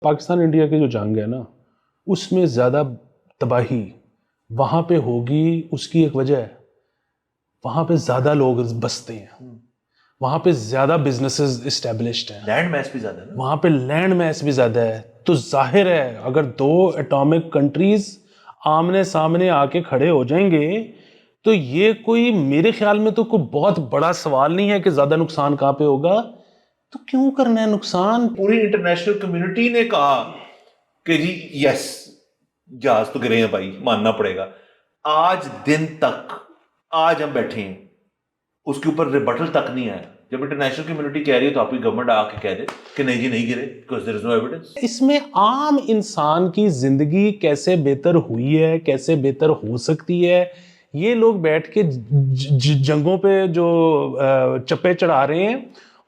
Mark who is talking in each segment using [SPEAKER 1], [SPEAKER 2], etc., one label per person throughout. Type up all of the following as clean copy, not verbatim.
[SPEAKER 1] Pakistan India کی جو جنگ ہے نا اس میں زیادہ تباہی وہاں پہ ہوگی. اس کی ایک وجہ ہے وہاں پہ زیادہ لوگ بستے ہیں, وہاں پہ زیادہ بزنسز اسٹیبلشڈ ہیں,
[SPEAKER 2] لینڈ میس بھی زیادہ ہے,
[SPEAKER 1] وہاں پہ لینڈ میس بھی زیادہ ہے. تو ظاہر ہے اگر دو ایٹامک کنٹریز آمنے سامنے آ کے کھڑے ہو جائیں گے تو یہ کوئی میرے خیال میں تو کوئی بہت بڑا سوال نہیں ہے کہ زیادہ نقصان کہاں پہ ہوگا. تو کیوں کرنا ہے نقصان؟
[SPEAKER 2] پوری انٹرنیشنل کمیونٹی نے کہا کہ جی یس جہاز تو گرے ہیں بھائی, ماننا پڑے گا. آج دن تک آج ہم بیٹھے ہیں اس کے اوپر ریبٹل تک نہیں آیا. جب انٹرنیشنل کمیونٹی کہہ رہی ہے تو آپ کی گورنمنٹ آ کے کہہ دے کہ نہیں جی نہیں گرے because there is no evidence.
[SPEAKER 1] اس میں عام انسان کی زندگی کیسے بہتر ہوئی ہے, کیسے بہتر ہو سکتی ہے, یہ لوگ بیٹھ کے جنگوں پہ جو چپے چڑھا رہے ہیں.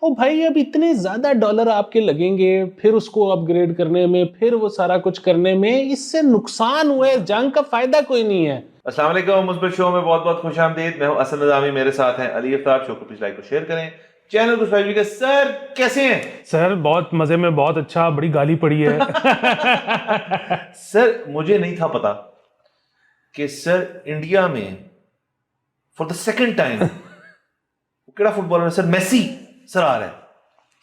[SPEAKER 1] او بھائی اب اتنے زیادہ ڈالر آپ کے لگیں گے پھر اس کو اپ گریڈ کرنے میں, پھر وہ سارا کچھ کرنے میں, اس سے نقصان ہوا ہے, جنگ کا فائدہ کوئی نہیں ہے.
[SPEAKER 2] السلام علیکم, مثبت شو میں بہت بہت خوش آمدید. میں ہوں اسد نظامی, میرے ساتھ ہیں علی افتاب. شو کو پلیز لائک اور شیئر کریں, چینل کو سبسکرائب کیجئے. سر کیسے ہیں؟
[SPEAKER 1] سر بہت مزے میں, بہت اچھا, بڑی گالی پڑی ہے.
[SPEAKER 2] سر مجھے نہیں تھا پتا کہ سر انڈیا میں فار دا سیکنڈ ٹائم کیڑا فٹ بالر ہے سر, میسی سر آ رہا ہے.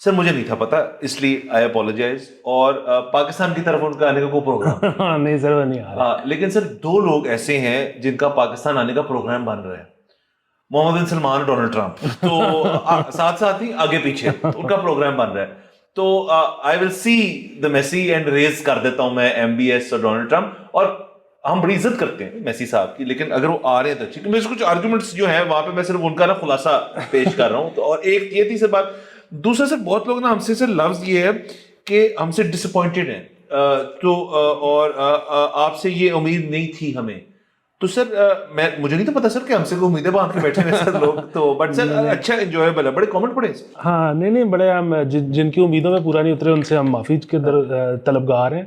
[SPEAKER 2] سر مجھے نہیں تھا پتا, اس لیے آئی اپولوجائز. اور پاکستان کی طرف ان کا آنے کا کوئی پروگرام
[SPEAKER 1] نہیں سر وہ نہیں آ رہا.
[SPEAKER 2] لیکن سر دو لوگ ایسے ہیں جن کا پاکستان آنے کا پروگرام بن رہا ہے, محمد بن سلمان اور ڈونلڈ ٹرمپ. تو ساتھ ساتھ ہی آگے پیچھے ان کا پروگرام بن رہا ہے. تو آئی ول سی دا میسی اینڈ ریز کر دیتا ہوں میں ایم بی ایس اور ڈونلڈ ٹرمپ. اور ہم بڑی عزت کرتے ہیں میسی صاحب کی, لیکن اگر وہ آ رہے ہیں تو اچھی. میرے کچھ آرگومنٹس جو ہیں وہاں پہ میں صرف ان کا نا خلاصہ پیش کر رہا ہوں. تو اور ایک یہ تھی سر بات. دوسرا سر بہت لوگ نا ہم سے سر لفظ یہ ہے کہ ہم سے ڈس اپوائنٹڈ ہیں, تو اور آپ سے یہ امید نہیں تھی ہمیں. تو سر مجھے نہیں تو پتا سر کہ ہم سے کوئی امیدیں باندھ کے بیٹھے ہیں سر لوگ. تو بٹ سر اچھا انجوائبل ہے, بڑے کامنٹ پڑے سر.
[SPEAKER 1] ہاں نہیں بڑے, ہم جن کی امیدوں میں پورا نہیں اترے ان سے ہم معافی کے طلبگار ہیں.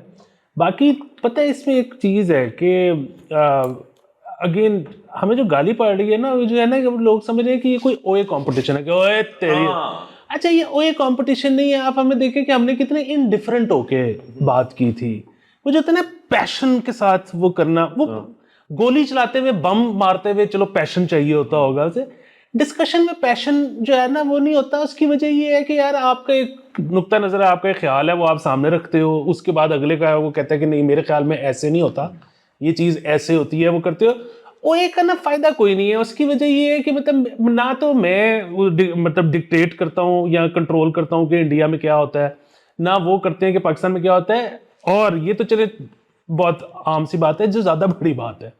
[SPEAKER 1] باقی پتہ ہے اس میں ایک چیز ہے کہ اگین ہمیں جو گالی پڑ رہی ہے نا, جو ہے نا کہ لوگ سمجھ رہے ہیں کہ یہ کوئی اوے کمپٹیشن ہے کہ اوے تیری. اچھا یہ اوے کمپٹیشن نہیں ہے. آپ ہمیں دیکھیں کہ ہم نے کتنے انڈیفرنٹ ہو کے بات کی تھی. وہ جو اتنا پیشن کے ساتھ وہ کرنا, وہ گولی چلاتے ہوئے بم مارتے ہوئے چلو پیشن چاہیے ہوتا ہوگا اسے. ڈسکشن میں پیشن جو ہے نا وہ نہیں ہوتا. اس کی وجہ یہ ہے کہ یار آپ کا ایک نقطہ نظر ہے, آپ کا ایک خیال ہے, وہ آپ سامنے رکھتے ہو. اس کے بعد اگلے کا وہ کہتا ہے کہ نہیں میرے خیال میں ایسے نہیں ہوتا, یہ چیز ایسے ہوتی ہے, وہ کرتے ہو. وہ ایک کا نا فائدہ کوئی نہیں ہے. اس کی وجہ یہ ہے کہ مطلب نہ تو میں مطلب ڈکٹیٹ کرتا ہوں یا کنٹرول کرتا ہوں کہ انڈیا میں کیا ہوتا ہے, نہ وہ کرتے ہیں کہ پاکستان میں کیا ہوتا ہے. اور یہ تو چلے بہت عام سی بات ہے. جو زیادہ بڑی بات ہے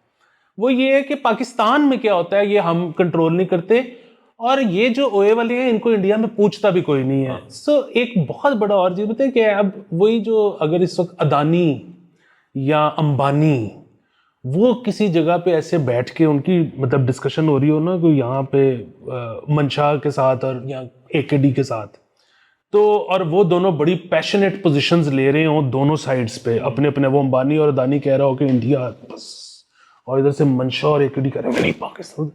[SPEAKER 1] وہ یہ ہے کہ پاکستان میں کیا ہوتا ہے یہ ہم کنٹرول نہیں کرتے. اور یہ جو اوے والے ہیں ان کو انڈیا میں پوچھتا بھی کوئی نہیں ہے. سو ایک بہت بڑا اور چیز بتائیں کہ اب وہی جو اگر اس وقت اڈانی یا امبانی وہ کسی جگہ پہ ایسے بیٹھ کے ان کی مطلب ڈسکشن ہو رہی ہو نا, کوئی یہاں پہ منشا کے ساتھ اور یا اے کے ڈی کے ساتھ, تو اور وہ دونوں بڑی پیشنیٹ پوزیشنز لے رہے ہوں دونوں سائڈز پہ اپنے اپنے. وہ امبانی اور اڈانی کہہ رہا ہو کہ انڈیا بس, اور ادھر سے منشا اور اے کے ڈی کہہ رہے ہیں نہیں پاکستان.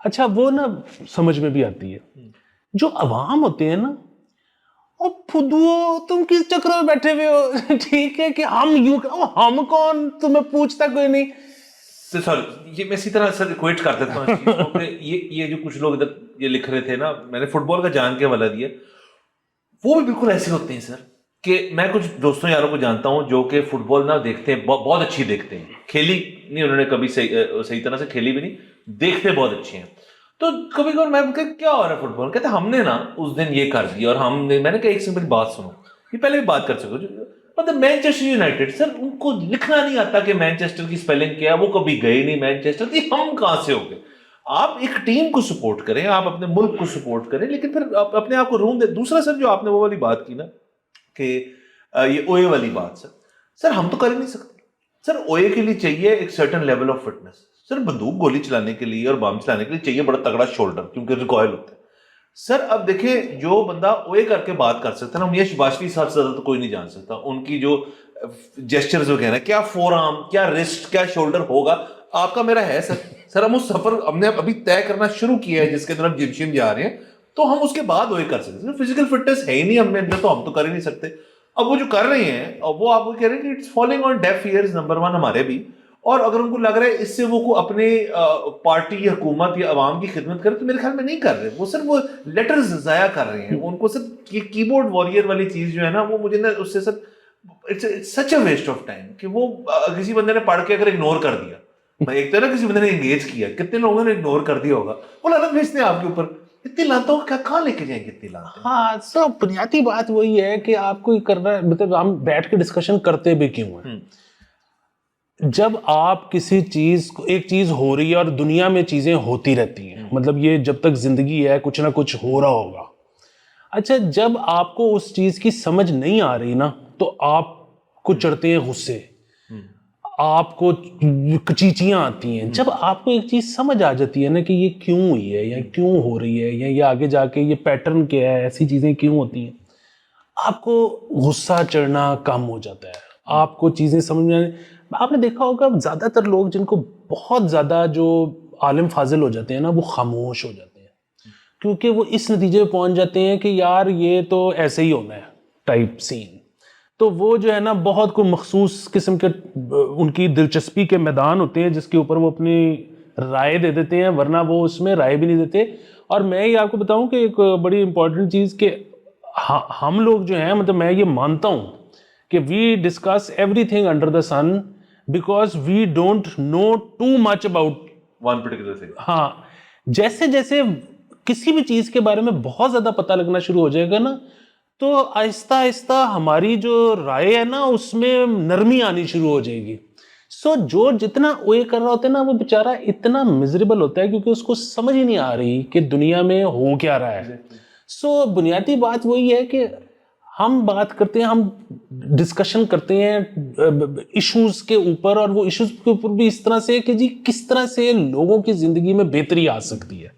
[SPEAKER 1] اچھا وہ نا سمجھ میں بھی آتی ہے. جو عوام ہوتے ہیں نا, اور پھدو تم کس چکر میں بیٹھے ہوئے ہو. ٹھیک ہے کہ ہم یوں, ہم کون, تمہیں پوچھتا کوئی نہیں.
[SPEAKER 2] سر یہ میں اسی طرح سر ایکویٹ کر دیتا ہوں اس چیز کو کہ یہ جو کچھ لوگ ادھر یہ لکھ رہے تھے نا, میں نے فٹ بال کا جان کے حوالہ دیا, وہ بھی بالکل ایسے ہوتے ہیں سر. کہ میں کچھ دوستوں یاروں کو جانتا ہوں جو کہ فٹ بال نہ دیکھتے ہیں, بہت اچھی دیکھتے ہیں, کھیلی نہیں انہوں نے کبھی صحیح طرح سے کھیلی بھی نہیں, دیکھتے بہت اچھے ہیں. تو کبھی کبھی میں کیا ہو رہا ہے فٹ بال, کہتے ہم نے نا اس دن یہ کر دیا, اور ہم نے, میں نے کہا ایک سمپل بات سنو, یہ پہلے بھی بات کر سکو. مطلب مینچسٹر یونائٹیڈ سر ان کو لکھنا نہیں آتا کہ مینچسٹر کی سپیلنگ کیا, وہ کبھی گئے نہیں مینچسٹر تھی, ہم کہاں سے ہو گئے. آپ ایک ٹیم کو سپورٹ کریں, آپ اپنے ملک کو سپورٹ کریں, لیکن پھر اپنے آپ کو روم دیں. دوسرا سر جو آپ نے وہ والی بات کی نا کہ یہ اوے والی بات, سر ہم تو کر ہی نہیں سکتے. سر اوے کے لیے چاہیے ایک سرٹن لیول آف فٹنس. سر بندوق گولی چلانے کے لیے اور بم چلانے کے لیے چاہیے بڑا تگڑا شولڈر, کیونکہ ریکوائل ہوتا ہے. سر اب دیکھیں جو بندہ اوے کر کے بات کر سکتا ہے نا, میاں شباشوی صاحب سے زیادہ تو کوئی نہیں جان سکتا. ان کی جو جیسچرز وغیرہ, کیا فور آرم, کیا رسٹ, کیا شولڈر ہوگا, آپ کا میرا ہے سر. سر ہم اس سفر ہم نے ابھی طے کرنا شروع کیا ہے جس کے طرف جم جا رہے ہیں, تو ہم اس کے بعد اوے کر سکتے ہیں. فزیکل فٹنس ہے ہی نہیں ہم نے اندر, تو ہم تو کر ہی نہیں سکتے. اب وہ جو کر رہے ہیں وہ آپ کو کہہ رہے ہیں کہ it's falling on deaf ears number 1 ہمارے بھی, اور اگر ان کو لگ رہا ہے اس سے وہ اپنے پارٹی یا حکومت یا عوام کی خدمت کرے تو میرے خیال میں نہیں کر رہے, وہ صرف وہ لیٹرز ضائع کر رہے ہیں. ان کو صرف یہ کی بورڈ وارئر والی چیز جو ہے نا, وہ مجھے نا اس سے سچ اے ویسٹ آف ٹائم کہ وہ کسی بندے نے پڑھ کے اگر اگنور کر دیا, ایک تو نا کسی بندے نے انگیج کیا, کتنے لوگوں نے اگنور کر دیا ہوگا, وہ لعنت بھیجتے ہیں آپ کے اوپر. اتنی لانتوں کا کہاں لے کے جائیں گے اتنی لانتیں؟
[SPEAKER 1] ہاں سو بنیادی بات وہی ہے کہ آپ کو یہ کرنا ہے, مطلب ہم بیٹھ کے ڈسکشن کرتے بھی کیوں ہیں. جب آپ کسی چیز کو, ایک چیز ہو رہی ہے اور دنیا میں چیزیں ہوتی رہتی ہیں, مطلب یہ جب تک زندگی ہے کچھ نہ کچھ ہو رہا ہوگا. اچھا جب آپ کو اس چیز کی سمجھ نہیں آ رہی نا تو آپ کو چڑھتے ہیں غصے, آپ کو چیچیاں آتی ہیں. جب آپ کو ایک چیز سمجھ آ جاتی ہے نا کہ یہ کیوں ہوئی ہے یا کیوں ہو رہی ہے یا یہ آگے جا کے یہ پیٹرن کیا ہے, ایسی چیزیں کیوں ہوتی ہیں, آپ کو غصہ چڑھنا کم ہو جاتا ہے, آپ کو چیزیں سمجھ میں آنے. آپ نے دیکھا ہوگا زیادہ تر لوگ جن کو بہت زیادہ جو عالم فاضل ہو جاتے ہیں نا, وہ خاموش ہو جاتے ہیں, کیونکہ وہ اس نتیجے پہ پہنچ جاتے ہیں کہ یار یہ تو ایسے ہی ہونا ہے ٹائپ سین. تو وہ جو ہے نا بہت کوئی مخصوص قسم کے ان کی دلچسپی کے میدان ہوتے ہیں جس کے اوپر وہ اپنی رائے دے دیتے ہیں, ورنہ وہ اس میں رائے بھی نہیں دیتے. اور میں یہ آپ کو بتاؤں کہ ایک بڑی امپورٹنٹ چیز کہ ہم لوگ جو ہیں, مطلب میں یہ مانتا ہوں کہ we discuss everything under the sun because we don't know too much about
[SPEAKER 2] one particular thing.
[SPEAKER 1] ہاں جیسے جیسے کسی بھی چیز کے بارے میں بہت زیادہ پتہ لگنا شروع ہو جائے گا نا, تو آہستہ آہستہ ہماری جو رائے ہے نا اس میں نرمی آنی شروع ہو جائے گی. سو جو جتنا اوے کر رہا ہوتا ہے نا وہ بیچارہ اتنا مزریبل ہوتا ہے کیونکہ اس کو سمجھ ہی نہیں آ رہی کہ دنیا میں ہو کیا رہا ہے. سو بنیادی بات وہی ہے کہ ہم بات کرتے ہیں, ہم ڈسکشن کرتے ہیں ایشوز کے اوپر, اور وہ ایشوز کے اوپر بھی اس طرح سے کہ جی کس طرح سے لوگوں کی زندگی میں بہتری آ سکتی ہے.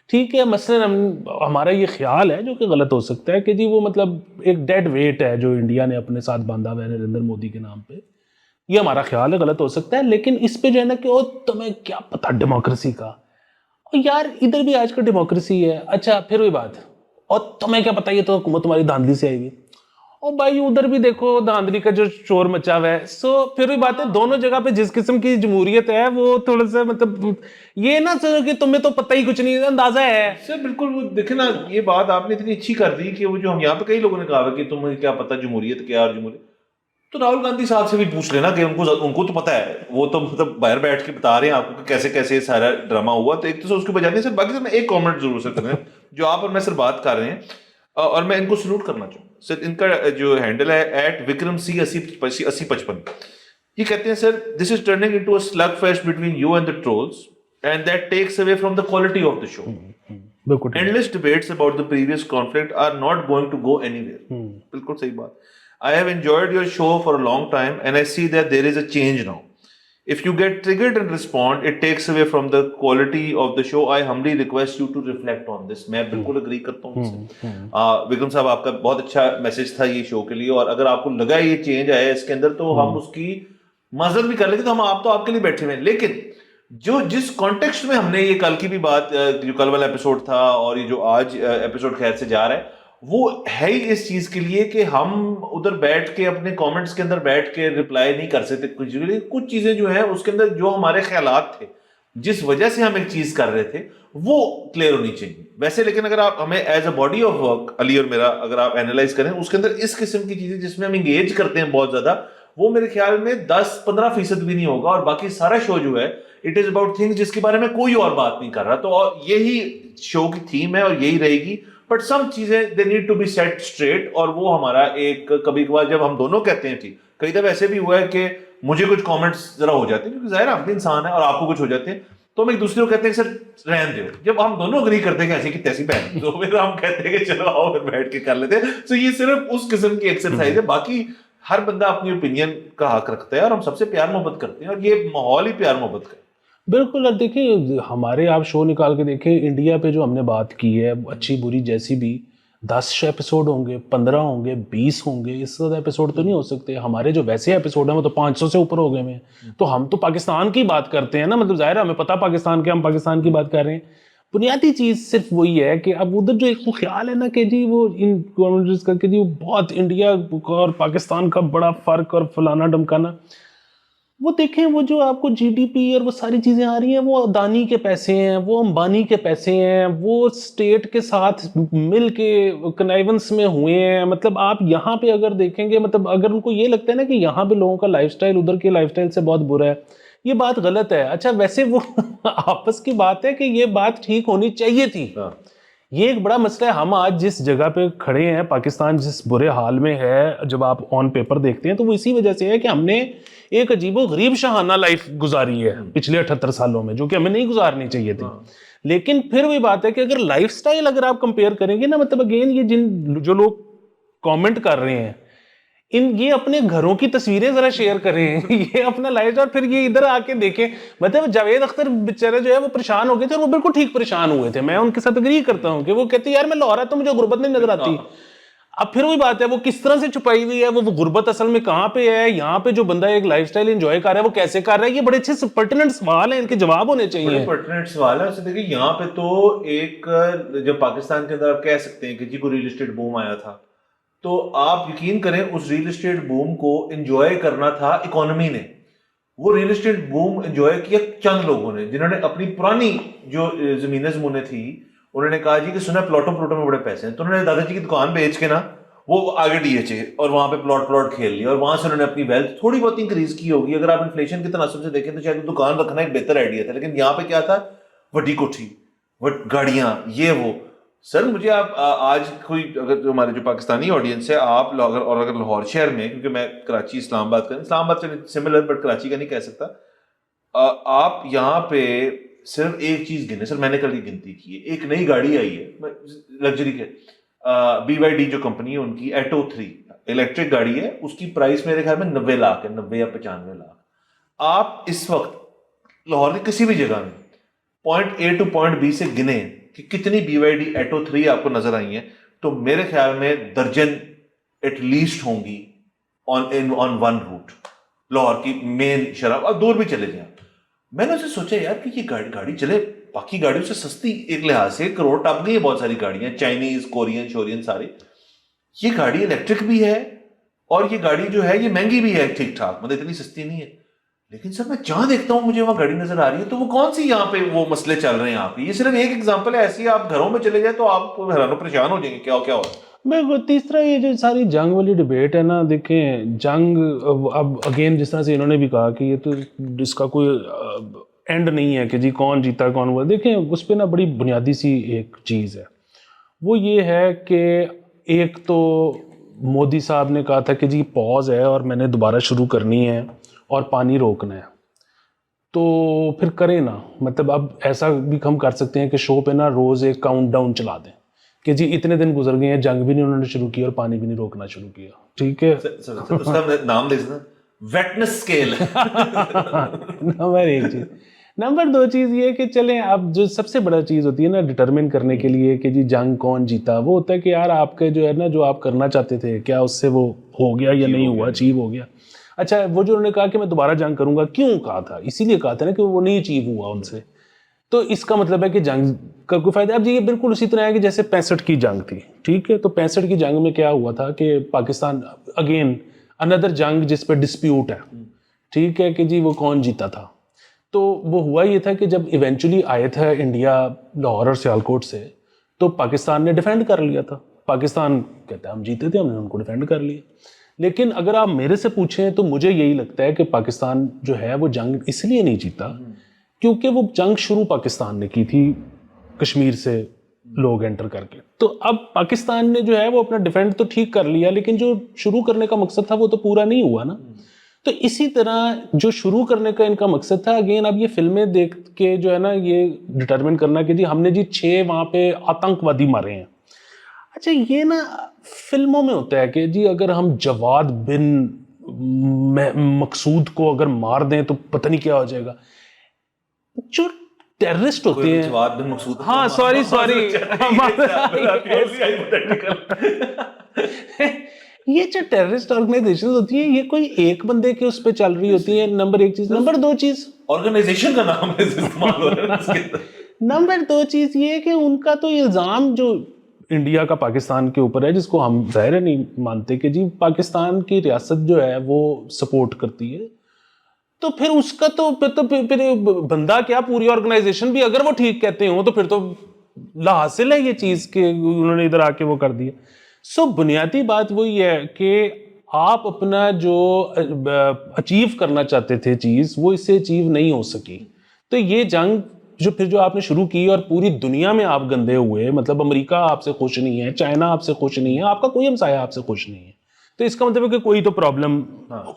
[SPEAKER 1] ٹھیک ہے, مثلا ہمارا یہ خیال ہے جو کہ غلط ہو سکتا ہے کہ جی وہ مطلب ایک ڈیڈ ویٹ ہے جو انڈیا نے اپنے ساتھ باندھا ہوا ہے نریندر مودی کے نام پہ, یہ ہمارا خیال ہے, غلط ہو سکتا ہے. لیکن اس پہ جو ہے نا کہ تمہیں کیا پتا ڈیموکریسی کا, یار ادھر بھی آج کل ڈیموکریسی ہے. اچھا پھر وہی بات, اور تمہیں کیا پتا یہ تو حکومت تمہاری دھاندلی سے آئی ہوئی, اور بھائی ادھر بھی دیکھو دھاندلی کا جو شور مچا ہوا ہے. سو پھر بھی بات ہے, دونوں جگہ پہ جس قسم کی جمہوریت ہے وہ تھوڑا سا مطلب یہ نہ سمجھو کہ تمہیں تو پتہ ہی کچھ نہیں, اندازہ ہے.
[SPEAKER 2] سر بالکل, وہ دیکھیں نا یہ بات آپ نے اتنی اچھی کر دی کہ وہ جو ہم یہاں پہ کئی لوگوں نے کہا کہ تمہیں کیا پتا جمہوریت کیا اور جمہوریت, تو راہل گاندھی صاحب سے بھی پوچھ لینا کہ ان کو تو پتا ہے, وہ تو مطلب باہر بیٹھ کے بتا رہے ہیں آپ کو کہ کیسے کیسے سارا ڈرامہ ہوا. تو ایک تو اس کے بجاتے ہیں سر. باقی سر میں ایک کامنٹ ضرور سے کریں جو آپ اور میں سر بات کر رہے ہیں, اور میں ان کو سلوٹ کرنا چاہوں سر. ان کا جو ہینڈل ہے @vikram_C8055, یہ کہتے ہیں sir this is turning into a slugfest between you and the trolls and that takes away from the quality of the show. Endless debates about the previous conflict are not going to go anywhere. بالکل صحیح بات. I have enjoyed your show for a long time and I see that there is a change now. If you get triggered and respond, it takes away from the quality of the show. I humbly request you to reflect on this. میں بالکل agree کرتا ہوں اس سے. وکرم صاحب آپ کا بہت اچھا میسج تھا یہ شو کے لیے, اور اگر آپ کو لگا یہ چینج آیا اس کے اندر تو ہم اس کی معذرت بھی کر لیں گے. تو ہم آپ کے لیے بیٹھے ہوئے ہیں, لیکن جس کانٹیکسٹ میں ہم نے یہ کل کی بھی بات, جو کل والا ایپیسوڈ تھا اور یہ جو آج ایپیسوڈ خیر سے جا رہا ہے, وہ ہے ہی اس چیز کے لیے کہ ہم ادھر بیٹھ کے اپنے کامنٹس کے اندر بیٹھ کے رپلائی نہیں کر سکتے کچھ چیزیں جو ہیں اس کے اندر جو ہمارے خیالات تھے جس وجہ سے ہم ایک چیز کر رہے تھے وہ کلیئر ہونی چاہیے ویسے. لیکن اگر آپ ہمیں as a body of work Ali اور میرا اگر آپ اینالائز کریں اس کے اندر اس قسم کی چیزیں جس میں ہم انگیج کرتے ہیں بہت زیادہ, وہ میرے خیال میں 10-15% بھی نہیں ہوگا, اور باقی سارا شو جو ہے اٹ از اباؤٹ تھنگس جس کے بارے میں کوئی اور بات نہیں کر رہا. تو یہی شو کی تھیم ہے اور یہی رہے گی. بٹ سم چیزیں they need to be set straight, اور وہ ہمارا ایک کبھی کبھار جب ہم دونوں کہتے ہیں ٹھیک, کئی دفعہ ایسے بھی ہوا ہے کہ مجھے کچھ کامنٹس ذرا ہو جاتے ہیں کیونکہ ظاہر ہم بھی انسان ہیں اور آپ کو کچھ ہو جاتے ہیں, تو ہم ایک دوسرے کو کہتے ہیں سر رہن دو. جب ہم دونوں اگری کرتے ہیں کہ ایسی کی تیسی بہن, تو پھر ہم کہتے ہیں کہ چلو آؤ پھر بیٹھ کے کر لیتے ہیں. تو یہ صرف اس قسم کی ایکسرسائز ہے. باقی ہر بندہ اپنی اوپینین کا حق رکھتا ہے اور ہم سب سے پیار محبت کرتے ہیں, اور یہ ماحول ہی پیار محبت کا ہے.
[SPEAKER 1] بالکل. اور دیکھیں ہمارے آپ شو نکال کے دیکھیں, انڈیا پہ جو ہم نے بات کی ہے اچھی بری جیسی بھی, 10 ایپیسوڈ ہوں گے, 15 ہوں گے, 20 ہوں گے, اس سے زیادہ ایپیسوڈ تو نہیں ہو سکتے. ہمارے جو ویسے ایپیسوڈ ہیں وہ تو 500 سے اوپر ہو گئے ہیں. تو ہم تو پاکستان کی بات کرتے ہیں نا, مطلب ظاہر ہے ہمیں پتہ پاکستان کے, ہم پاکستان کی بات کر رہے ہیں. بنیادی چیز صرف وہی ہے کہ اب ادھر جو ایک وہ خیال ہے نا کہ جی وہ ان گورنمنٹس کا کہ جی وہ بہت انڈیا اور پاکستان کا بڑا فرق اور فلانا ڈمکانا، وہ دیکھیں وہ جو آپ کو جی ڈی پی اور وہ ساری چیزیں آ رہی ہیں وہ اڈانی کے پیسے ہیں، وہ امبانی کے پیسے ہیں، وہ اسٹیٹ کے ساتھ مل کے کنائیونس میں ہوئے ہیں. مطلب آپ یہاں پہ اگر دیکھیں گے، مطلب اگر ان کو یہ لگتا ہے نا کہ یہاں پہ لوگوں کا لائف سٹائل ادھر کے لائف سٹائل سے بہت برا ہے، یہ بات غلط ہے. اچھا ویسے وہ آپس کی بات ہے کہ یہ بات ٹھیک ہونی چاہیے تھی. یہ ایک بڑا مسئلہ ہے. ہم آج جس جگہ پہ کھڑے ہیں، پاکستان جس برے حال میں ہے جب آپ آن پیپر دیکھتے ہیں، تو وہ اسی وجہ سے ہے کہ ہم نے ایک عجیب و غریب شاہانہ لائف گزاری ہے پچھلے 78 سالوں میں، جو کہ ہمیں نہیں گزارنی چاہیے تھی. لیکن پھر وہی بات ہے کہ اگر لائف سٹائل اگر آپ کمپیئر کریں گے نا، مطلب اگین یہ جو لوگ کامنٹ کر رہے ہیں یہ اپنے گھروں کی تصویریں ذرا شیئر کریں، یہ اپنا لائف، اور پھر یہ ادھر آ کے دیکھیں. مطلب جاوید اختر بیچارے جو ہے وہ پریشان ہو گئے تھے، اور وہ بالکل ٹھیک پریشان ہوئے تھے. میں ان کے ساتھ اگری کرتا ہوں کہ وہ کہتے ہیں یار میں لاہور آتا ہوں، مجھے غربت نہیں نظر آتی. اب پھر وہی بات ہے وہ کس طرح سے چھپائی ہوئی ہے، وہ غربت اصل میں کہاں پہ ہے، یہاں پہ جو بندہ ایک لائف سٹائل انجوائے کر رہا ہے وہ کیسے کر رہا ہے. یہ بڑے اچھے پرٹیننٹ سوال ہیں، ان کے جواب ہونے چاہیے.
[SPEAKER 2] بڑے پرٹیننٹ سوال ہے. اسے دیکھیں یہاں پہ تو ایک جب پاکستان کے اندر آپ کہہ سکتے ہیں کہ جی کوئی ریل اسٹیٹ بوم آیا تھا، تو آپ یقین کریں اس ریل اسٹیٹ بوم کو انجوائے کرنا تھا اکانومی نے. وہ ریل اسٹیٹ بوم انجوائے کیا چند لوگوں نے، جنہوں نے اپنی پرانی جو زمینیں زمونے تھی، انہوں نے کہا جی کہ سنا پلاٹوں میں بڑے پیسے ہیں، تو انہوں نے دادا جی کی دکان بیچ کے نا وہ آگے ڈی ایچ اے اور وہاں پہ پلاٹ کھیل لیا، اور وہاں سے انہوں نے اپنی ویلتھ تھوڑی بہت انکریز کی ہوگی. اگر آپ انفلیشن کے تناسب سے دیکھیں تو شاید دکان رکھنا ایک بہتر آئیڈیا تھا. لیکن یہاں پہ کیا تھا، وڈی کوٹھی، گاڑیاں، یہ وہ. سر مجھے آپ آج کوئی اگر جو ہمارے جو پاکستانی آڈینس ہے، آپ اور اگر لاہور شہر میں، کیونکہ میں کراچی اسلام آباد کا، اسلام آباد سے سملر بٹ کراچی کا نہیں کہہ سکتا، آپ یہاں پہ صرف ایک چیز گنے. سر میں نے کل کی گنتی کی ہے، ایک نئی گاڑی آئی ہے لگژری کے، بی وائی ڈی جو کمپنی ہے ان کی ایٹو 3 الیکٹرک گاڑی ہے، اس کی پرائس میرے خیال میں 90 لاکھ ہے، 90 یا 95 لاکھ. آپ اس وقت لاہور کی کسی بھی جگہ میں point A to point B سے گنے کہ کتنی بی وائی ڈی ایٹو 3 آپ کو نظر آئی ہیں، تو میرے خیال میں درجن ایٹ لیسٹ ہوں گی آن ون روٹ لاہور کی مین شرح. اب دور بھی چلے جائیں. میں نے اسے سوچا یار کہ یہ گاڑی چلے باقی گاڑیوں سے سستی ایک لحاظ سے، کروڑ ٹپ گئی ہے بہت ساری گاڑیاں، چائنیز، کورین، شورین سارے. یہ گاڑی الیکٹرک بھی ہے اور یہ گاڑی جو ہے یہ مہنگی بھی ہے ٹھیک ٹھاک، مطلب اتنی سستی نہیں ہے. لیکن سر میں جہاں دیکھتا ہوں مجھے وہاں گاڑی نظر آ رہی ہے، تو وہ کون سی یہاں پہ وہ مسئلے چل رہے ہیں آپ کے؟ یہ صرف ایک ایگزامپل ہے. ایسی آپ گھروں میں چلے جائیں تو آپ کو حیران و پریشان ہو جائیں گے کیا ہو رہا ہے.
[SPEAKER 1] میں تیسرا یہ جو ساری جنگ والی ڈبیٹ ہے نا، دیکھیں جنگ اب اگین جس طرح سے انہوں نے بھی کہا کہ یہ تو اس کا کوئی اینڈ نہیں ہے کہ جی کون جیتا کون ہوا. دیکھیں اس پہ نا بڑی بنیادی سی ایک چیز ہے، وہ یہ ہے کہ ایک تو مودی صاحب نے کہا تھا کہ جی پاز ہے اور میں نے دوبارہ شروع کرنی ہے اور پانی روکنا ہے، تو پھر کریں نا. مطلب اب ایسا بھی ہم کر سکتے ہیں کہ شو پہ نا روز ایک کاؤنٹ ڈاؤن چلا دیں کہ جی اتنے دن گزر گئے ہیں، جنگ بھی نہیں انہوں نے شروع کی اور پانی بھی نہیں روکنا شروع کیا. ٹھیک ہے،
[SPEAKER 2] اس کا نام دے دینا ویٹنس اسکیل.
[SPEAKER 1] نمبر ایک چیز. نمبر دو چیز یہ کہ چلیں اب جو سب سے بڑا چیز ہوتی ہے نا ڈٹرمن کرنے کے لیے کہ جی جنگ کون جیتا، وہ ہوتا ہے کہ یار آپ کے جو ہے نا جو آپ کرنا چاہتے تھے کیا اس سے وہ ہو گیا یا نہیں ہوا، اچیو ہو گیا. اچھا وہ جو انہوں نے کہا کہ میں دوبارہ جنگ کروں گا، کیوں کہا تھا؟ اسی لیے کہا تھا نا کہ وہ نہیں اچیو ہوا ان سے. تو اس کا مطلب ہے کہ جنگ کا کوئی فائدہ. اب یہ بالکل اسی طرح ہے کہ جیسے 65 کی جنگ تھی، ٹھیک ہے، تو 65 کی جنگ میں کیا ہوا تھا کہ پاکستان اگین اندر جنگ جس پہ ڈسپیوٹ ہے، ٹھیک ہے، کہ جی وہ کون جیتا تھا. تو وہ ہوا یہ تھا کہ جب ایونچولی آئے تھا انڈیا لاہور اور سیالکوٹ سے، تو پاکستان نے ڈیفینڈ کر لیا تھا. پاکستان کہتا ہے ہم جیتے تھے، ہم نے ان کو ڈیفینڈ کر لیا. لیکن اگر آپ میرے سے پوچھیں تو مجھے یہی لگتا ہے کہ پاکستان جو ہے وہ جنگ اس لیے نہیں جیتا کیونکہ وہ جنگ شروع پاکستان نے کی تھی کشمیر سے لوگ انٹر کر کے. تو اب پاکستان نے جو ہے وہ اپنا ڈیفینڈ تو ٹھیک کر لیا، لیکن جو شروع کرنے کا مقصد تھا وہ تو پورا نہیں ہوا نا. تو اسی طرح جو شروع کرنے کا ان کا مقصد تھا، اگین اب یہ فلمیں دیکھ کے جو ہے نا یہ ڈٹرمن کرنا کہ جی ہم نے جی 6 وہاں پہ آتنکوادی مارے ہیں. اچھا یہ نا فلموں میں ہوتا ہے کہ جی اگر ہم جواد بن مقصود کو اگر مار دیں تو پتہ نہیں کیا ہو جائے گا. جو ٹیررسٹ ہوتے ہیں،
[SPEAKER 2] جواد بن مقصود،
[SPEAKER 1] ہاں سوری یہ جو ٹیررسٹ آرگنائزیشن ہوتی ہیں یہ کوئی ایک بندے کے اس پہ چل رہی ہوتی ہیں. نمبر ایک چیز. نمبر دو چیز،
[SPEAKER 2] آرگنائزیشن کا نام استعمال ہو رہا ہے اس کے اندر.
[SPEAKER 1] نمبر 2 چیز یہ ہے کہ ان کا تو الزام جو انڈیا کا پاکستان کے اوپر ہے، جس کو ہم ظاہر نہیں مانتے کہ جی پاکستان کی ریاست جو ہے وہ سپورٹ کرتی ہے، تو پھر اس کا تو پھر بندہ کیا پوری آرگنائزیشن بھی اگر وہ ٹھیک کہتے ہوں تو پھر تو لا حاصل ہے یہ چیز کہ انہوں نے ادھر آ کے وہ کر دیا. سو بنیادی بات وہی ہے کہ آپ اپنا جو اچیو کرنا چاہتے تھے چیز وہ اس سے اچیو نہیں ہو سکی. تو یہ جنگ جو آپ نے شروع کی اور پوری دنیا میں آپ گندے ہوئے، مطلب امریکہ آپ سے خوش نہیں ہے، چائنا آپ سے خوش نہیں ہے، آپ کا کوئی ہمسایہ آپ سے خوش نہیں ہے، تو اس کا مطلب ہے کہ کوئی تو پرابلم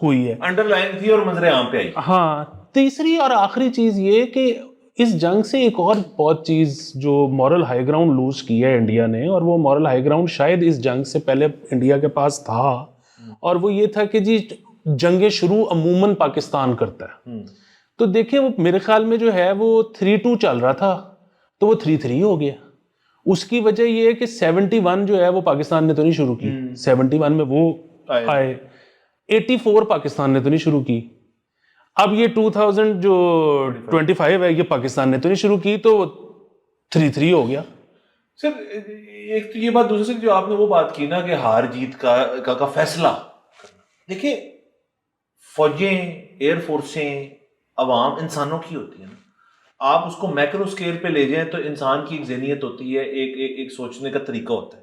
[SPEAKER 1] ہوئی ہے،
[SPEAKER 2] انڈر لائن تھی اور منظر عام پہ آئی.
[SPEAKER 1] ہاں. تیسری اور آخری چیز یہ کہ اس جنگ سے ایک اور بہت چیز جو مورل ہائی گراؤنڈ لوز کی ہے انڈیا نے، اور وہ مورل ہائی گراؤنڈ شاید اس جنگ سے پہلے انڈیا کے پاس تھا، اور وہ یہ تھا کہ جی جنگیں شروع عموماً پاکستان کرتا ہے. تو دیکھیں وہ میرے خیال میں جو ہے وہ 3-2 چل رہا تھا تو وہ 3-3 ہو گیا. اس کی وجہ یہ ہے کہ 71 جو ہے وہ پاکستان نے تو نہیں شروع کی، 71 میں وہ آئے، 84 پاکستان نے تو نہیں شروع کی، اب یہ 2000 جو 25 ہے یہ پاکستان نے تو نہیں شروع کی، تو 3-3 ہو گیا.
[SPEAKER 2] سر ایک تو یہ بات، دوسرے جو آپ نے وہ بات کی نا کہ ہار جیت کا فیصلہ، دیکھیں فوجیں، ایئر فورسیں، عوام انسانوں کی ہوتی ہے نا. آپ اس کو میکرو اسکیل پہ لے جائیں تو انسان کی ایک ذہنیت ہوتی ہے، ایک سوچنے کا طریقہ ہوتا ہے.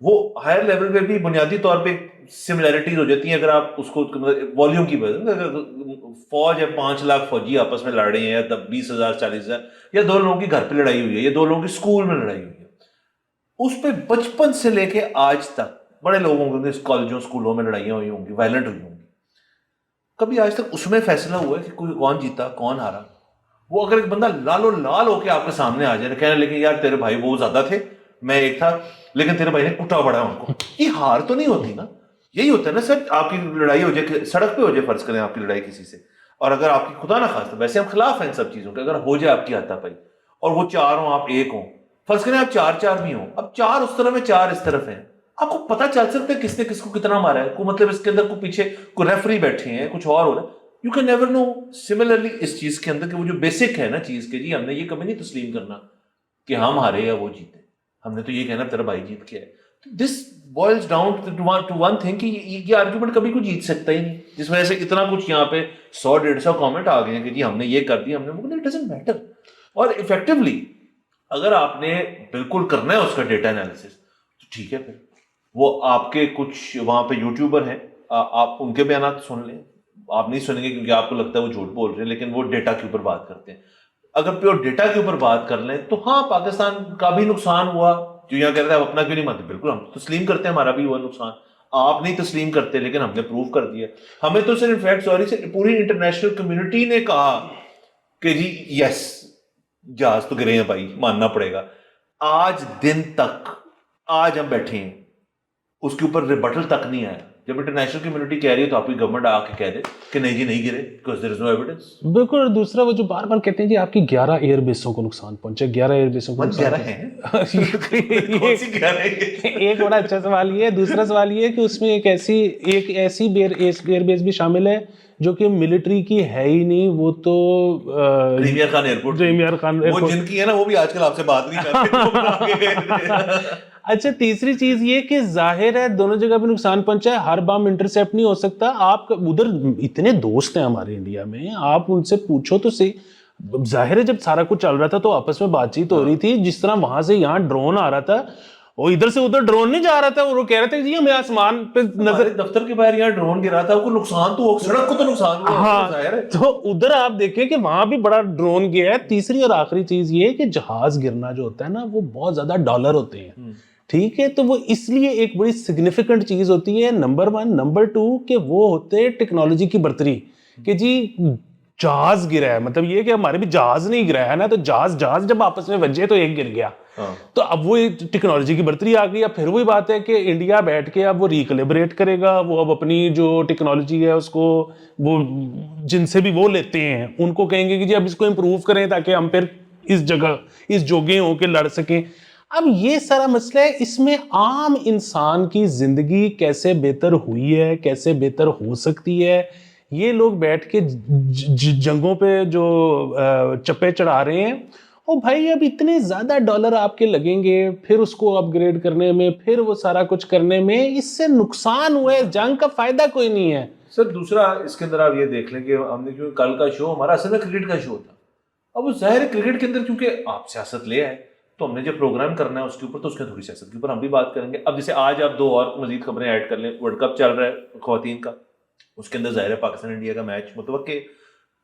[SPEAKER 2] وہ ہائر لیول پہ بھی بنیادی طور پہ سملیرٹیز ہو جاتی ہیں. اگر آپ اس کو والیوم کی بات، فوج ہے 5 لاکھ فوجی آپس میں لڑ رہے ہیں، یا 20,000 40,000، یا 2 لوگوں کی گھر پہ لڑائی ہوئی ہے، یا 2 لوگوں کی اسکول میں لڑائی ہوئی ہے، اس پہ بچپن سے لے کے آج تک بڑے لوگوں کے کالجوں اسکولوں میں لڑائیاں ہوئی ہوں گی، وائلنٹ ہوئی ہوں گی. کبھی آج تک اس میں فیصلہ ہوا ہے کہ کوئی کون جیتا کون ہارا؟ وہ اگر ایک بندہ لال و لال ہو کے آپ کے سامنے آ جائے کہنے لیکن یار تیرے بھائی وہ زیادہ تھے میں ایک تھا لیکن تیرے بھائی نے کٹا پڑا ان کو، یہ ہار تو نہیں ہوتی نا. یہی ہوتا ہے نا سر، آپ کی لڑائی ہو جائے سڑک پہ ہو جائے، فرض کریں آپ کی لڑائی کسی سے، اور اگر آپ کی خدا نہ خواستہ، ویسے ہم خلاف ہیں ان سب چیزوں کے، اگر ہو جائے آپ کی ہاتھا پائی اور وہ 4 ہوں آپ 1 ہوں، فرض کریں آپ 4-4 بھی ہوں، اب 4 اس طرف ہے 4 اس طرف ہیں، آپ کو پتہ چل سکتا ہے کس نے کس کو کتنا مارا ہے، کوئی مطلب اس کے اندر کوئی پیچھے کوئی ریفری بیٹھے ہیں، کچھ اور ہو رہا ہے. You can never know. Similarly اس چیز کے اندر کہ وہ جو بیسک ہے نا چیز کے، جی ہم نے یہ کبھی نہیں تسلیم کرنا کہ ہم ہارے یا وہ جیتے، ہم نے تو یہ کہنا تیرا بھائی جیت کے ہے. This boils down to one thing کہ یہ آرگومنٹ کبھی کوئی جیت سکتا ہی نہیں، جس وجہ سے اتنا کچھ یہاں پہ 100-150 کامنٹ آ گئے ہیں کہ جی ہم نے یہ کر دیا، ہم نے، اٹ ڈزنٹ میٹر. اور افیکٹولی اگر آپ نے بالکل کرنا ہے اس کا ڈیٹا انالیسس تو ٹھیک ہے، پھر وہ آپ کے کچھ وہاں پہ یوٹیوبر ہیں، آپ ان کے بیانات سن لیں. آپ نہیں سنیں گے کیونکہ آپ کو لگتا ہے وہ جھوٹ بول رہے ہیں، لیکن وہ ڈیٹا کے اوپر بات کرتے ہیں. اگر پیور ڈیٹا کے اوپر بات کر لیں تو ہاں پاکستان کا بھی نقصان ہوا. جو یہاں کہتے ہیں آپ اپنا کیوں نہیں مانتے، بالکل ہم تسلیم کرتے ہیں ہمارا بھی ہوا نقصان. آپ نہیں تسلیم کرتے لیکن ہم نے پروف کر دیا. ہمیں تو صرف انفیکٹ سوری پوری انٹرنیشنل کمیونٹی نے کہا کہ جی یس جہاز تو گرے ہیں بھائی، ماننا پڑے گا. آج دن تک آج ہم بیٹھے ہیں اس کے اوپر ریبٹل تک نہیں آیا. جب انٹرنیشنل کمیونٹی کہہ رہی ہے تو آپ کی گورنمنٹ آ کے کہہ دے کہ نہیں جی نہیں گرے because there is no evidence.
[SPEAKER 1] بالکل. اور دوسرا وہ جو بار بار کہتے ہیں جی آپ کی 11 ایئر بیسوں کو نقصان پہنچا، 11 ایئر بیسوں کو نقصان ایک بڑا اچھا سوال یہ ہے. دوسرا سوال یہ ہے کہ اس میں ایک ایسی ایئر بیس بھی شامل ہے جو کہ ملٹری کی ہے ہی نہیں، وہ تو
[SPEAKER 2] پریمیئر خان ایئرپورٹ، وہ جن کی ہے نا وہ بھی آج کل آپ سے بات نہیں کرتے.
[SPEAKER 1] اچھا تیسری چیز یہ کہ ظاہر ہے دونوں جگہ پہ نقصان پہنچا ہے، ہر بم انٹرسیپٹ نہیں ہو سکتا. آپ ادھر اتنے دوست ہیں ہمارے انڈیا میں، آپ ان سے پوچھو تو صحیح. ظاہر ہے جب سارا کچھ چل رہا تھا تو آپس میں بات چیت ہو رہی تھی، جس طرح وہاں سے یہاں ڈرون آ رہا تھا وہ ادھر سے ادھر ڈرون نہیں جا رہا تھا، وہ کہہ رہے تھے جی ہمیں آسمان پہ نظر،
[SPEAKER 2] دفتر کے باہر یہاں ڈرون گرا تھا، کو نقصان تو ہو، سڑک کو تو نقصان ہوا.
[SPEAKER 1] ہاں تو ادھر آپ دیکھیں کہ وہاں بھی بڑا ڈرون گیا ہے. تیسری اور آخری چیز یہ ہے کہ جہاز گرنا جو ہوتا ہے نا وہ بہت زیادہ ڈالر ہوتے ہیں، ٹھیک ہے، تو وہ اس لیے ایک بڑی سگنیفیکنٹ چیز ہوتی ہے. نمبر 1. نمبر 2 کہ وہ ہوتے ٹیکنالوجی کی برتری کہ جی جہاز گرا ہے، مطلب یہ کہ ہمارے بھی جہاز نہیں گرا ہے نا، تو جہاز جب آپس میں بجے تو ایک گر گیا. تو اب وہ ٹیکنالوجی کی برتری آ گئی. اب پھر وہی بات ہے کہ انڈیا بیٹھ کے اب وہ ریکلیبریٹ کرے گا، وہ اب اپنی جو ٹیکنالوجی ہے اس کو وہ جن سے بھی وہ لیتے ہیں ان کو کہیں گے کہ جی اب اس کو امپروو کریں تاکہ ہم پھر اس جگہ اس جوگے ہو کے لڑ سکیں. اب یہ سارا مسئلہ ہے، اس میں عام انسان کی زندگی کیسے بہتر ہوئی ہے، کیسے بہتر ہو سکتی ہے، یہ لوگ بیٹھ کے جنگوں پہ جو چپے چڑھا رہے ہیں او بھائی اب اتنے زیادہ ڈالر آپ کے لگیں گے پھر اس کو اپ گریڈ کرنے میں, پھر وہ سارا کچھ کرنے میں, اس سے نقصان ہوا ہے, جنگ کا فائدہ کوئی نہیں ہے.
[SPEAKER 2] سر دوسرا اس کے اندر آپ یہ دیکھ لیں کہ ہم نے جو کل کا شو ہمارا اصل میں کرکٹ کا شو تھا. اب وہ ظاہر ہے کرکٹ کے اندر کیونکہ آپ سیاست لے آئے تو ہم نے جب پروگرام کرنا ہے اس کے اوپر تو اس کے تھوڑی سیاست کے اوپر ہم بھی بات کریں گے. اب جیسے آج آپ 2 اور مزید خبریں ایڈ کر لیں, ورلڈ کپ چل رہا ہے خواتین کا, اس کے اندر ظاہر ہے پاکستان انڈیا کا میچ متوقع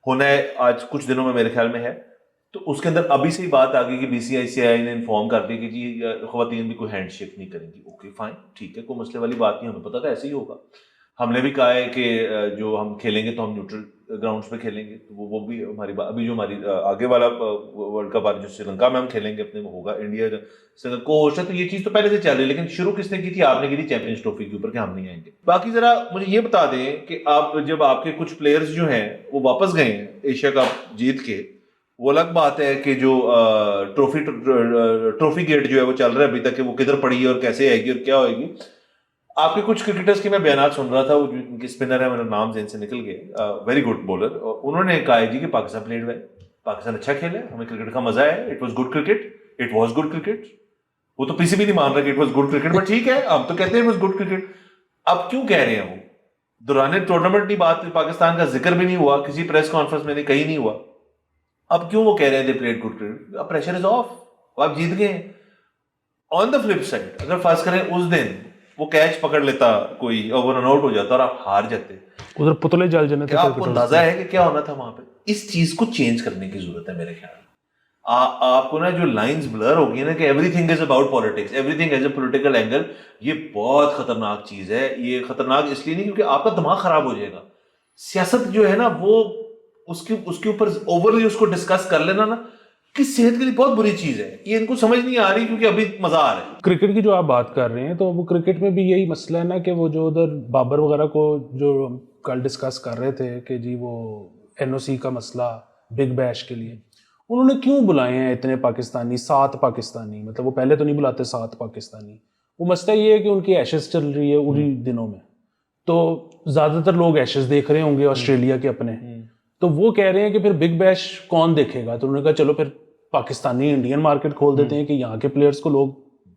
[SPEAKER 2] ہونا ہے آج کچھ دنوں میں میرے خیال میں ہے. تو اس کے اندر ابھی سے ہی بات آ گئی کہ BCCI نے انفارم کر دی کہ جی خواتین بھی کوئی ہینڈ شیک نہیں کریں گی. اوکے فائن, ٹھیک ہے, کوئی مسئلے والی بات نہیں, ہمیں پتا تھا ایسے ہی ہوگا. ہم نے بھی کہا ہے کہ جو ہم کھیلیں گے تو ہم نیوٹرل گراؤنڈس پہ کھیلیں گے. وہ بھی ہماری ابھی جو ہماری آگے والا ورلڈ کپ جو سری لنکا میں ہم کھیلیں گے اپنے میں ہوگا انڈیا کو ہوسٹ ہے. تو یہ چیز تو پہلے سے چل رہی ہے, لیکن شروع کس نے کی تھی؟ آپ نے کی تھی چیمپئنز ٹرافی کے اوپر کہ ہم نہیں آئیں گے. باقی ذرا مجھے یہ بتا دیں کہ آپ جب آپ کے کچھ پلیئرز جو ہیں وہ واپس گئے ہیں ایشیا کپ جیت کے, وہ الگ بات ہے کہ جو ٹرافی گیٹ جو ہے وہ چل رہا ہے ابھی تک کہ وہ کدھر پڑی ہے اور کیسے آئے گی اور کیا ہوئے گی. آپ کے کچھ کرکٹرز کے میں بیانات سن رہا تھا, وہ ان کے اسپنر ہے, میرا نام ذہن سے نکل گیا, ویری گڈ بولر, انہوں نے کہا ہے جی کہ پاکستان پلیڈ ویل, پاکستان اچھا کھیلا ہے, ہمیں کرکٹ کا مزہ ہے, it was good cricket, it was good cricket. وہ تو PCB نہیں مان رہا کہ it was good cricket, but ٹھیک ہے ہم تو کہتے ہیں اٹ واز گڈ کرکٹ. اب کیوں کہہ رہے ہیں وہ دوران ٹورنامنٹ کی بات, پاکستان کا ذکر بھی نہیں ہوا کسی پریس کانفرنس میں, کہیں نہیں ہوا. اب کیوں وہ کہہ رہے ہیں دے پلیڈ گڈ کرکٹ؟ اب پریشر از آف, آپ جیت گئے. آن دا فلپ سائڈ اگر فرض کریں اس دن وہ کیچ پکڑ لیتا کوئی اور وہ رن آؤٹ ہو جاتا اور آپ ہار جاتے,
[SPEAKER 1] ادھر پتلے جل جانے تھے.
[SPEAKER 2] کیا آپ کو اندازہ ہے کہ کیا ہونا تھا وہاں پہ؟ اس چیز کو چینج کرنے کی ضرورت ہے میرے خیال میں. آپ کو نا جو لائنز بلر ہو گئی نا کہ every thing is about politics, every thing as a political angle, یہ بہت خطرناک چیز ہے. یہ خطرناک اس لیے نہیں کیونکہ آپ کا دماغ خراب ہو جائے گا. سیاست جو ہے نا وہ اس کے اوپر اوورلی اس کو ڈسکس کر لینا نا کہ صحت کے لیے بہت بری چیز ہے. یہ ان کو سمجھ نہیں آ رہی کیونکہ ابھی مزہ آ رہا ہے.
[SPEAKER 1] کرکٹ کی جو آپ بات کر رہے ہیں تو وہ کرکٹ میں بھی یہی مسئلہ ہے نا کہ وہ جو ادھر بابر وغیرہ کو جو کل ڈسکس کر رہے تھے کہ جی وہ NOC کا مسئلہ بگ بیش کے لیے, انہوں نے کیوں بلائے ہیں اتنے پاکستانی, 7 پاکستانی, مطلب وہ پہلے تو نہیں بلاتے 7 پاکستانی. وہ مسئلہ یہ ہے کہ ان کی ایشز چل رہی ہے انہی دنوں میں, تو زیادہ تر لوگ ایشز دیکھ رہے ہوں گے آسٹریلیا کے اپنے, تو وہ کہہ رہے ہیں کہ پھر بگ بیش کون دیکھے گا. تو انہوں نے کہا چلو پھر پاکستانی انڈین مارکیٹ کھول دیتے ہیں کہ یہاں کے پلیئرز کو لوگ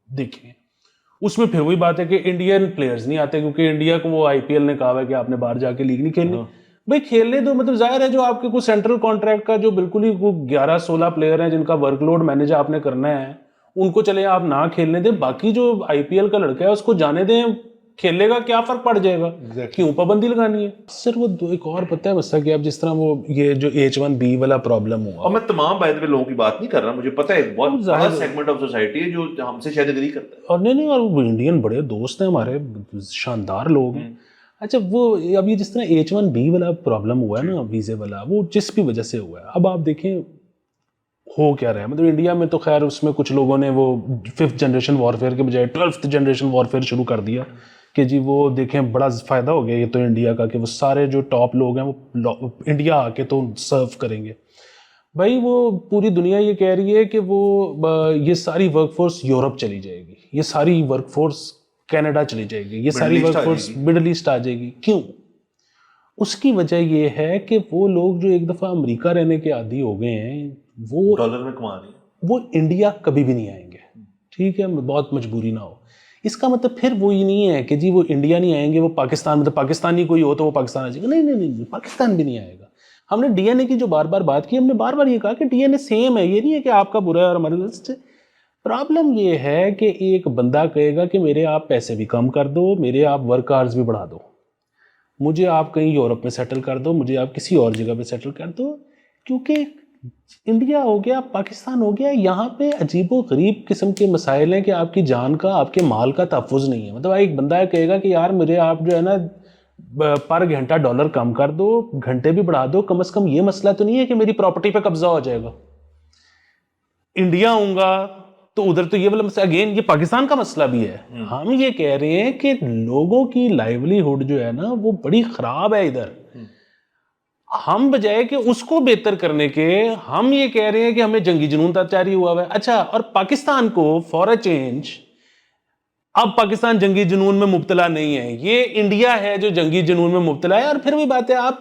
[SPEAKER 1] دیکھیں. اس میں پھر وہی بات ہے کہ انڈین پلیئرز نہیں آتے کیونکہ انڈیا کو وہ IPL نے کہا ہے کہ آپ نے باہر جا کے لیگ نہیں کھیلنی. بھائی کھیلنے دو, مطلب ظاہر ہے جو آپ کے کوئی سینٹرل کانٹریکٹ کا جو بالکل ہی 11-16 پلیئر ہیں جن کا ورک لوڈ مینیج آپ نے کرنا ہے, ان کو چلے آپ نہ کھیلنے دیں. باقی جو IPL کا لڑکا ہے اس کو جانے دیں, کھیلے گا, کیا فرق پڑ جائے گا, کیوں پابندی لگانی ہے. سر وہ ایک اور پتہ ہے مسئلہ کہ اب جس طرح وہ یہ جو H1B والا پرابلم ہوا,
[SPEAKER 2] اور میں تمام بائی دا وے لوگوں کی بات نہیں کر رہا, مجھے پتہ ہے ایک بہت بڑا سیگمنٹ آف سوسائٹی ہے جو ہم سے شاید اگری کرتا ہے.
[SPEAKER 1] اور نہیں اور وہ انڈین بڑے دوست ہیں ہمارے, شاندار لوگ ہیں. اچھا وہ اب یہ جس طرح H1B والا پرابلم ہوا ہے نا ویزے والا, وہ جس بھی وجہ سے ہوا ہے, اب آپ دیکھیں ہو کیا رہا ہے. مطلب انڈیا میں تو خیر اس میں کچھ لوگوں نے وہ 5th جنریشن وارفیئر کے بجائے 12th جنریشن وارفیئر شروع کر دیا کہ جی وہ دیکھیں بڑا فائدہ ہو گیا یہ تو انڈیا کا کہ وہ سارے جو ٹاپ لوگ ہیں وہ انڈیا آ کے تو سرو کریں گے. بھائی وہ پوری دنیا یہ کہہ رہی ہے کہ وہ یہ ساری ورک فورس یورپ چلی جائے گی, یہ ساری ورک فورس کینیڈا چلی جائے گی, یہ ساری ورک فورس مڈل ایسٹ آ جائے گی. کیوں؟ اس کی وجہ یہ ہے کہ وہ لوگ جو ایک دفعہ امریکہ رہنے کے عادی ہو گئے ہیں وہ
[SPEAKER 2] ڈالر میں کما رہے ہیں, وہ
[SPEAKER 1] انڈیا کبھی بھی نہیں آئیں گے. ٹھیک ہے, بہت مجبوری نہ ہو. اس کا مطلب پھر وہ یہ نہیں ہے کہ جی وہ انڈیا نہیں آئیں گے, وہ پاکستان, مطلب پاکستانی کوئی ہو تو وہ پاکستان آ جائے گا. نہیں, پاکستان بھی نہیں آئے گا. ہم نے DNA کی جو بار بار بات کی, ہم نے بار بار یہ کہا کہ DNA سیم ہے, یہ نہیں ہے کہ آپ کا برا ہے اور ہمارے. پرابلم یہ ہے کہ ایک بندہ کہے گا کہ میرے آپ پیسے بھی کم کر دو, میرے آپ ورک آورز بھی بڑھا دو, مجھے آپ کہیں یورپ میں سیٹل کر دو, مجھے آپ کسی اور جگہ پہ سیٹل کر دو, کیونکہ انڈیا ہو گیا, پاکستان ہو گیا, یہاں پہ عجیب و غریب قسم کے مسائل ہیں کہ آپ کی جان کا, آپ کے مال کا تحفظ نہیں ہے. مطلب ایک بندہ کہے گا کہ یار مجھے آپ جو ہے نا پر گھنٹہ ڈالر کم کر دو, گھنٹے بھی بڑھا دو, کم از کم یہ مسئلہ تو نہیں ہے کہ میری پراپرٹی پہ قبضہ ہو جائے گا. انڈیا ہوں گا تو ادھر تو یہ والا مسئلہ, اگین یہ پاکستان کا مسئلہ بھی ہے. ہم یہ کہہ رہے ہیں کہ لوگوں کی لائیولیہڈ جو ہے نا وہ بڑی خراب ہے ادھر. ہم بجائے کہ اس کو بہتر کرنے کے ہم یہ کہہ رہے ہیں کہ ہمیں جنگی جنون جاری ہوا ہے. اچھا, اور پاکستان کو فار اے چینج اب پاکستان جنگی جنون میں مبتلا نہیں ہے, یہ انڈیا ہے جو جنگی جنون میں مبتلا ہے. اور پھر بھی بات ہے, آپ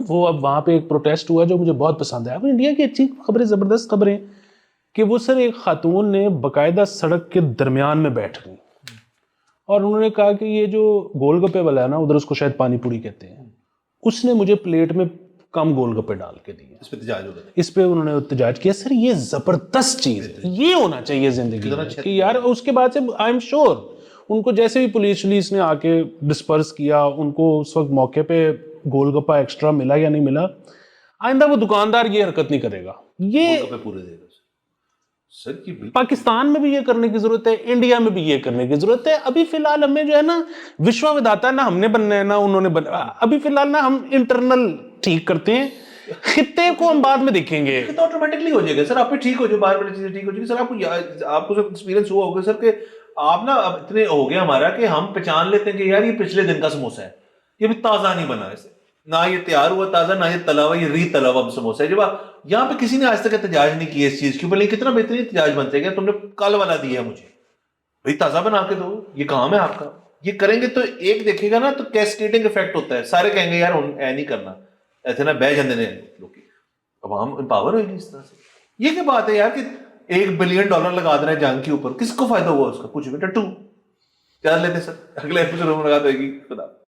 [SPEAKER 1] وہ اب وہاں پہ ایک پروٹیسٹ ہوا جو مجھے بہت پسند ہے. اب انڈیا کی اچھی خبریں, زبردست خبریں کہ وہ سر ایک خاتون نے باقاعدہ سڑک کے درمیان میں بیٹھ گئی اور انہوں نے کہا کہ یہ جو گول گپے والا ہے نا, ادھر اس کو شاید پانی پوری کہتے ہیں, اس نے مجھے پلیٹ میں کم گول گپے ڈال کے دیے.
[SPEAKER 2] اس پہ احتجاج ہو رہا ہے.
[SPEAKER 1] اس پہ انہوں نے احتجاج کیا. سر یہ زبردست چیز ہے, یہ ہونا چاہیے زندگی میں کہ یار. اس کے بعد سے آئی ایم شیور ان کو جیسے بھی پولیس نے آ کے ڈسپرس کیا, ان کو اس وقت موقع پہ گول گپا ایکسٹرا ملا یا نہیں ملا, آئندہ وہ دکاندار یہ حرکت نہیں کرے گا. یہ
[SPEAKER 2] پورے دے گا سر.
[SPEAKER 1] پاکستان میں بھی یہ کرنے کی ضرورت ہے, انڈیا میں بھی یہ کرنے کی ضرورت ہے. ابھی فی الحال ہمیں جو ہے نا وشوا وداتا نہ ہم نے بننا ہے نہ انہوں نے بننا. ابھی فی الحال نا ہم انٹرنل ٹھیک کرتے ہیں, خطے کو ہم بعد میں دیکھیں گے.
[SPEAKER 2] تو آٹومیٹکلی ہو جائے گا سر. آپ پہ ٹھیک ہو جائے, باہر والی چیزیں ٹھیک ہو جائے گی سر. آپ کو سر ایکسپیرینس ہوا ہوگا سر کہ آپ نا اب اتنے ہو گیا ہمارا کہ ہم پہچان لیتے ہیں کہ یار یہ پچھلے دن کا سموسا ہے, یہ بھی تازہ نہیں بنا ہے, نہ یہ تیار ہوا تازہ, نہ یہ تلا ہوا, یہ ری تلا ہوا سموسا ہے. جب یہاں پہ کسی نے آج تک احتجاج نہیں کیا اس چیز کے اوپر, لیکن کتنا بہترین احتجاج بن جائے گا. تم نے کل والا دیا مجھے, بھائی تازہ بنا کے دو, یہ کام ہے آپ کا. یہ کریں گے تو ایک دیکھے گا نا تو کیسکیڈنگ افیکٹ ہوتا ہے. سارے کہیں گے یار اے نہیں کرنا, ایسے نہ بہ جاندے نے لوگ, عوام امپاور ہوئے گی اس طرح سے. یہ کیا بات ہے یار کہ $1 بلین لگا دینا ہے جنگ کے اوپر, کس کو فائدہ ہوا اس کا؟ کچھ بھی. ٹٹو چل لیتے سر, اگلے ایپیسوڈ میں ملاقات ہوئے گی. خدا.